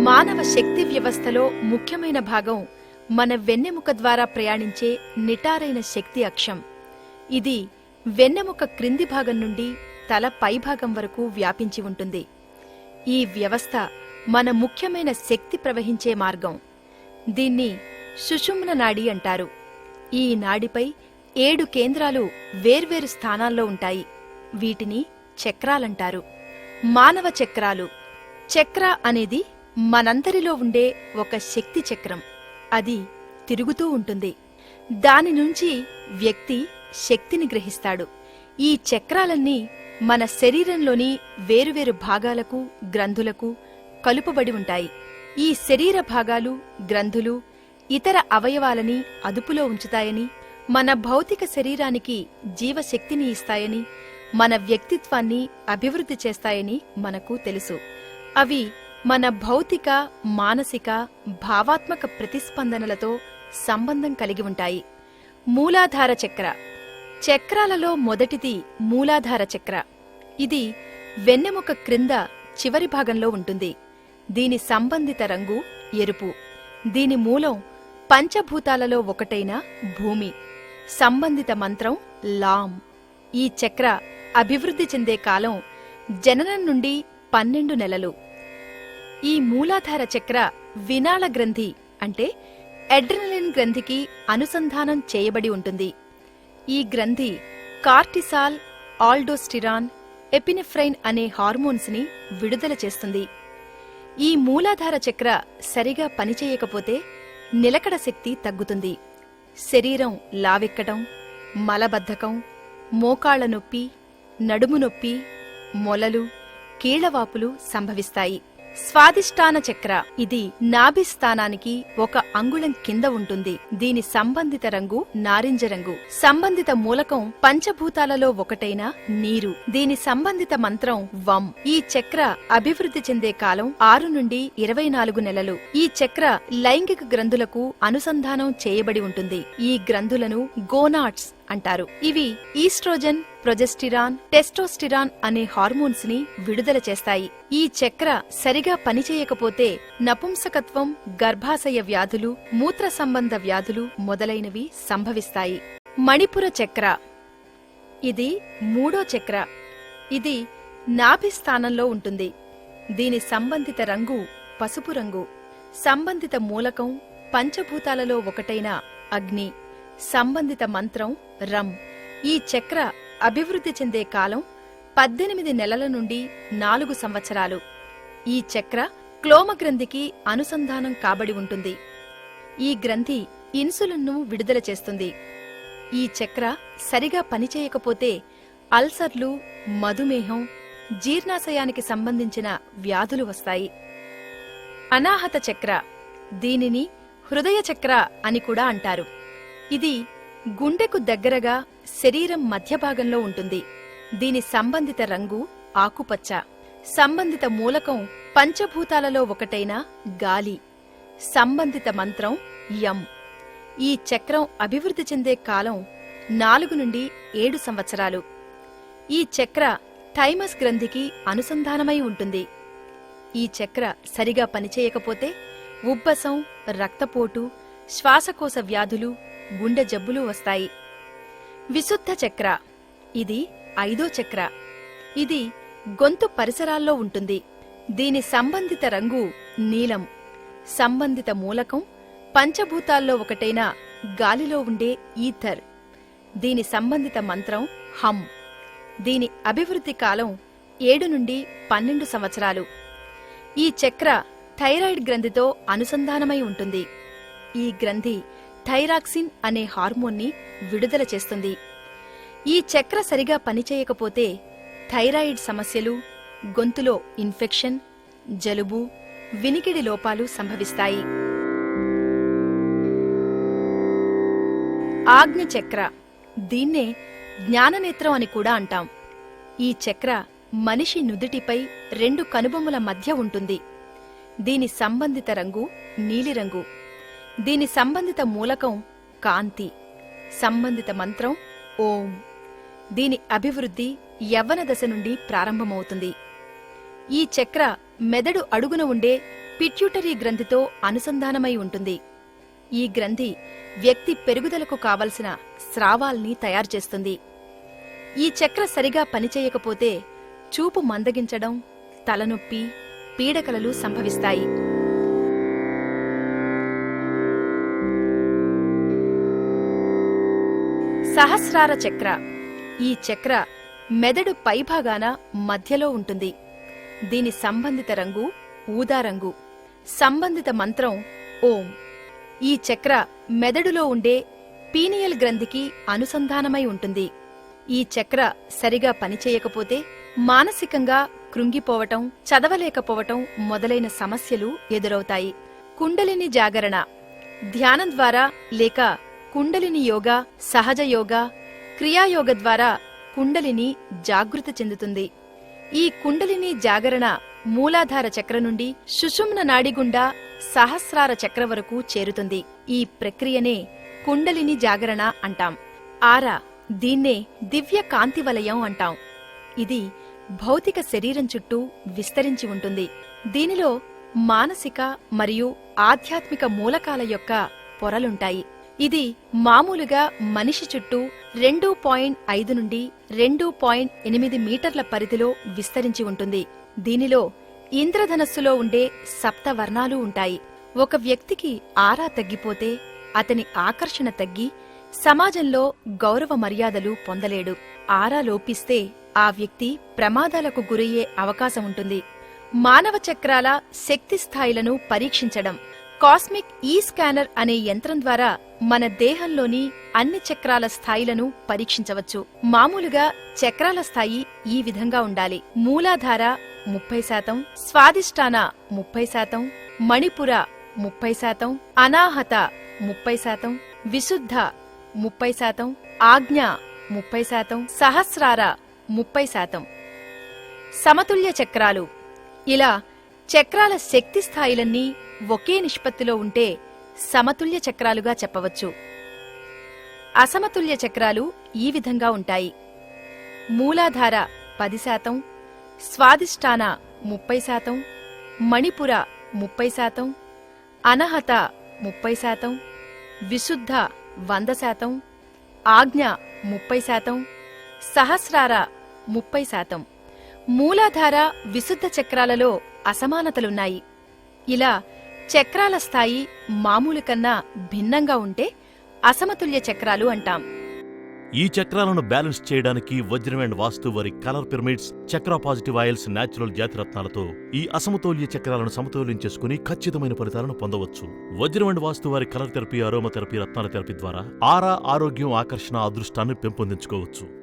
మానవ శక్తి వ్యవస్థలో ముఖ్యమైన భాగం మన వెన్నెముక ద్వారా ప్రయాణించే నిటారైన శక్తి అక్షం. ఇది వెన్నెముక క్రింది భాగం నుండి తల పైభాగం వరకు వ్యాపించి ఉంటుంది. ఈ వ్యవస్థ మన ముఖ్యమైన శక్తి ప్రవహించే మార్గం. దీన్ని సుషుమ్న నాడి అంటారు. ఈ నాడిపై 7 కేంద్రాలు వేర్వేరు స్థానాల్లో ఉంటాయి. వీటిని చక్రాలంటారు. మానవ చక్రాలు. చక్ర అనేది మనందరిలో ఉండే ఒక శక్తి చక్రం. అది తిరుగుతూ ఉంటుంది. దాని నుంచి వ్యక్తి శక్తిని గ్రహిస్తాడు. ఈ చక్రాలన్నీ మన శరీరంలోని వేరువేరు భాగాలకు, గ్రంథులకు కలుపబడి ఉంటాయి. ఈ శరీర భాగాలు, గ్రంథులు ఇతర అవయవాలని అదుపులో ఉంచుతాయని, మన భౌతిక శరీరానికి జీవశక్తిని ఇస్తాయని, మన వ్యక్తిత్వాన్ని అభివృద్ధి చేస్తాయని మనకు తెలుసు. అవి మన భౌతిక, మానసిక, భావాత్మక ప్రతిస్పందనలతో సంబంధం కలిగి ఉంటాయి. మూలాధార చక్ర. చక్రాలలో మొదటిది మూలాధార చక్ర. ఇది వెన్నెముక క్రింద చివరి భాగంలో ఉంటుంది. దీని సంబంధిత రంగు ఎరుపు. దీని మూలం పంచభూతాలలో ఒకటైన భూమి. సంబంధిత మంత్రం లాం. ఈ చక్ర అభివృద్ధి చెందే కాలం జననం నుండి 12 నెలలు. ఈ మూలాధార చక్ర వినాళ గ్రంథి అంటే అడ్రినలిన్ గ్రంథికి అనుసంధానం చేయబడి ఉంటుంది. ఈ గ్రంథి కార్టిసాల్, ఆల్డోస్టిరాన్, ఎపినెఫ్రైన్ అనే హార్మోన్స్ ని విడుదల చేస్తుంది. ఈ మూలాధార చక్ర సరిగా పనిచేయకపోతే నిలకడ శక్తి తగ్గుతుంది. శరీరం లావెక్కడం, మలబద్ధకం, మోకాళ్ల నొప్పి, నడుము నొప్పి, మొలలు, కీళ్లవాపులు సంభవిస్తాయి. స్వాదిష్టాన చక్ర. ఇది నాభి స్థానానికి 1 అంగుళం కింద ఉంటుంది. దీని సంబంధిత రంగు నారింజ రంగు. సంబంధిత మూలకం పంచభూతాలలో ఒకటైన నీరు. దీని సంబంధిత మంత్రం వం. ఈ చక్ర అభివృద్ధి చెందే కాలం 6 నుండి 24 నెలలు. ఈ చక్ర లైంగిక గ్రంథులకు అనుసంధానం చేయబడి ఉంటుంది. ఈ గ్రంథులను గోనాడ్స్ అంటారు. ఇవి ఈస్ట్రోజన్, ప్రొజెస్టిరాన్, టెస్టోస్టిరాన్ అనే హార్మోన్స్ ని విడుదల చేస్తాయి. ఈ చక్ర సరిగా పనిచేయకపోతే నపుంసకత్వం, గర్భాశయ వ్యాధులు, మూత్ర సంబంధ వ్యాధులు మొదలైనవి సంభవిస్తాయి. మణిపుర చక్ర. ఇది 3వ చక్ర. ఇది నాభి స్థానంలో ఉంటుంది. దీని సంబంధిత రంగు పసుపు రంగు. సంబంధిత మూలకం పంచభూతాలలో ఒకటైన అగ్ని. సంబంధిత మంత్రం రం. ఈ చక్ర అభివృద్ధి చెందే కాలం 18 నెలల నుండి 4 సంవత్సరాలు. ఈ చక్ర క్లోమ గ్రంథికి అనుసంధానం కాబడి ఉంటుంది. ఈ గ్రంథి ఇన్సులిన్ను విడుదల చేస్తుంది. ఈ చక్ర సరిగా పనిచేయకపోతే అల్సర్లు, మధుమేహం, జీర్ణాశయానికి సంబంధించిన వ్యాధులు వస్తాయి. అనాహత చక్ర. దీనిని హృదయ చక్ర అని కూడా అంటారు. ఇది గుండెకు దగ్గరగా శరీరం మధ్యభాగంలో ఉంటుంది. దీని సంబంధిత రంగు ఆకుపచ్చ. సంబంధిత మూలకం పంచభూతాలలో ఒకటైన గాలి. సంబంధిత మంత్రం యం. ఈ చక్రం అభివృద్ధి చెందే కాలం 4 నుండి 7 సంవత్సరాలు. ఈ చక్ర థైమస్ గ్రంథికి అనుసంధానమై ఉంటుంది. ఈ చక్ర సరిగా పనిచేయకపోతే ఉబ్బసం, రక్తపోటు, శ్వాసకోశ వ్యాధులు, గుండె జబ్బులు వస్తాయి. విశుద్ధ చక్ర. ఇది 5వ చక్ర. ఇది గొంతు పరిసరాల్లో ఉంటుంది. దీని సంబంధిత రంగు నీలం. సంబంధిత మూలకం పంచభూతాల్లో ఒకటైన గాలిలో ఉండే ఈథర్. దీని సంబంధిత మంత్రం హం. దీని అభివృద్ధి కాలం 7 నుండి 12 సంవత్సరాలు. ఈ చక్ర థైరాయిడ్ గ్రంథితో అనుసంధానమై ఉంటుంది. ఈ గ్రంథి థైరాక్సిన్ అనే హార్మోన్ని విడుదల చేస్తుంది. ఈ చక్ర సరిగా పనిచేయకపోతే థైరాయిడ్ సమస్యలు, గొంతులో ఇన్ఫెక్షన్, జలుబు, వినికిడి లోపాలు సంభవిస్తాయి. ఆజ్ఞ చక్ర. దీన్నే జ్ఞాననేత్రం అని కూడా అంటాం. ఈ చక్ర మనిషి నుదిటిపై 2 కనుబొమ్మల మధ్య ఉంటుంది. దీని సంబంధిత రంగు నీలిరంగు. దీని సంబంధిత మూలకం కాంతి. సంబంధిత మంత్రం ఓం. దీని అభివృద్ధి యవ్వన దశ నుండి ప్రారంభమవుతుంది. ఈ చక్ర మెదడు అడుగున ఉండే పిట్యూటరీ గ్రంథితో అనుసంధానమై ఉంటుంది. ఈ గ్రంథి వ్యక్తి పెరుగుదలకు కావలసిన స్రావాల్ని తయారుచేస్తుంది. ఈ చక్ర సరిగా పనిచేయకపోతే చూపు మందగించడం, తలనొప్పి, పీడకలలు సంభవిస్తాయి. సహస్రార చక్ర. ఈ చక్ర మెదడు పైభాగాన మధ్యలో ఉంటుంది. దీని సంబంధిత రంగు ఊదా రంగు. సంబంధిత మంత్రం ఓం. ఈ చక్ర మెదడులో ఉండే పీనియల్ గ్రంథికి అనుసంధానమై ఉంటుంది. ఈ చక్ర సరిగా పనిచేయకపోతే మానసికంగా కృంగిపోవటం, చదవలేకపోవటం మొదలైన సమస్యలు ఎదురవుతాయి. కుండలిని జాగరణ. ధ్యానం ద్వారా లేక కుండలిని యోగా, సహజ యోగా, క్రియాయోగ ద్వారా కుండలిని జాగృతి చెందుతుంది. ఈ కుండలిని జాగరణ మూలాధార చక్ర నుండి సుషుమ్న నాడి గుండా సహస్రార చక్ర వరకు చేరుతుంది. ఈ ప్రక్రియనే కుండలిని జాగరణ అంటాం. ఆరా. దీన్నే దివ్య కాంతి వలయం అంటాం. ఇది భౌతిక శరీరం చుట్టూ విస్తరించి ఉంటుంది. దీనిలో మానసిక మరియు ఆధ్యాత్మిక మూలకాల యొక్క పొరలుంటాయి. ఇది మామూలుగా మనిషి చుట్టూ 2.5 నుండి 2.8 మీటర్ల పరిధిలో విస్తరించి ఉంటుంది. దీనిలో ఇంద్రధనస్సులో ఉండే సప్తవర్ణాలు ఉంటాయి. ఒక వ్యక్తికి ఆరా తగ్గిపోతే అతని ఆకర్షణ తగ్గి సమాజంలో గౌరవ మర్యాదలు పొందలేడు. ఆరా లోపిస్తే ఆ వ్యక్తి ప్రమాదాలకు గురయ్యే అవకాశం ఉంటుంది. మానవ చక్రాల శక్తి స్థాయిలను పరీక్షించడం. కాస్మిక్ ఈ స్కానర్ అనే యంత్రం ద్వారా మన దేహంలోని అన్ని చక్రాల స్థాయిలను పరీక్షించవచ్చు. మామూలుగా చక్రాల స్థాయి ఈ విధంగా ఉండాలి. మూలాధార 30%, స్వాదిష్టాన 30%, మణిపుర 30%, అనాహత 30%, విశుద్ధ 30%, ఆజ్ఞ 30%, సహస్రార 30%. సమతుల్య చక్రాలు. ఇలా చక్రాల శక్తి స్థాయిలన్నీ ఒకే నిష్పత్తిలో ఉంటే సమతుల్య చక్రాలుగా చెప్పవచ్చు. అసమతుల్య చక్రాలు ఈ విధంగా ఉంటాయి. మూలాధార 10%, స్వాదిష్టాన 30%, మణిపుర 30%, అనహత 30%, విశుద్ధ 100%, ఆజ్ఞ 30%, సహస్రార 30%. మూలాధార, విశుద్ధ చక్రాలలో అసమానతలున్నాయి. ఇలా చక్రాల స్థాయి మామూలు కన్నా భిన్నంగా ఉంటే అసమతుల్య చక్రాలు అంటాం. ఈ చక్రాలను బ్యాలెన్స్ చేయడానికి వజ్రం అండ్ వాస్తు వారి కలర్ పిరమిడ్స్, చక్ర పాజిటివ్ ఆయిల్స్, న్యాచురల్ జాతిరత్నాలతో ఈ అసమతుల్య చక్రాలను సమతుల్యం చేసుకుని ఖచ్చితమైన ఫలితాలను పొందవచ్చు. వజ్రం అండ్ వాస్తు వారి కలర్ థెరపీ, అరోమా థెరపీ, రత్నాల థెరపీ ద్వారా ఆరా, ఆరోగ్యం, ఆకర్షణ, అదృష్టాన్ని పెంపొందించుకోవచ్చు.